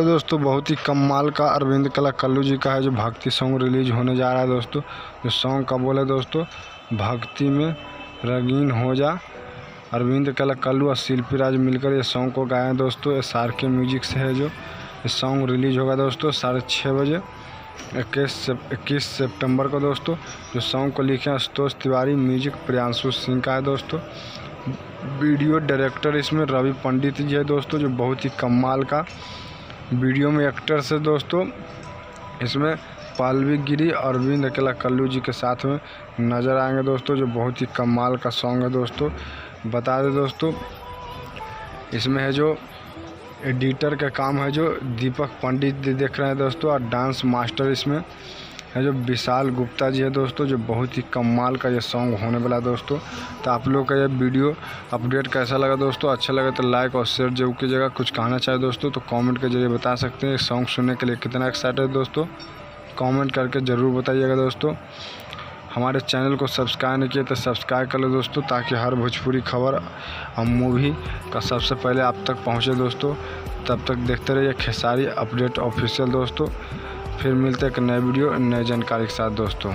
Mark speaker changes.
Speaker 1: Hello दोस्तों, बहुत ही कमाल का अरविंद कला कल्लू जी का है जो भक्ति सॉन्ग रिलीज होने जा रहा है दोस्तों। जो सॉन्ग का बोले दोस्तों, भक्ति में रंगीन हो जा। अरविंद कला कल्लू और शिल्पी राज मिलकर ये सॉन्ग को गाए हैं दोस्तों। ये SRK म्यूजिक से है। जो ये सॉन्ग रिलीज होगा दोस्तों 6:30 बजे 21 सितंबर को दोस्तों। जो सॉन्ग को लिखे हैं आशुतोष तिवारी, म्यूजिक प्रियांशु सिंह का है दोस्तों। वीडियो डायरेक्टर इसमें रवि पंडित जी है दोस्तों, जो बहुत ही कमाल का वीडियो में एक्टर्स है दोस्तों। इसमें पालवी गिरी और अरविंद कला कल्लू जी के साथ में नज़र आएंगे दोस्तों, जो बहुत ही कमाल का सॉन्ग है दोस्तों। बता दें दोस्तों, इसमें है जो एडिटर का काम है जो दीपक पंडित जी देख रहे हैं दोस्तों, और डांस मास्टर इसमें है जो विशाल गुप्ता जी है दोस्तों। जो बहुत ही कमाल का ये सॉन्ग होने वाला है दोस्तों। तो आप लोग का ये वीडियो अपडेट कैसा लगा दोस्तों? अच्छा लगा तो लाइक और शेयर जरूर कीजिएगा। कुछ कहना चाहे दोस्तों तो कमेंट के जरिए बता सकते हैं। सॉन्ग सुनने के लिए कितना एक्साइटेड दोस्तों, कमेंट करके ज़रूर बताइएगा दोस्तों। हमारे चैनल को सब्सक्राइब नहीं किया तो सब्सक्राइब कर लो दोस्तों, ताकि हर भोजपुरी खबर और मूवी का सबसे पहले आप तक पहुँचे दोस्तों। तब तक देखते रहिए खेसारी अपडेट ऑफिशियल दोस्तों। फिर मिलते हैं एक नए वीडियो नए जानकारी के साथ दोस्तों।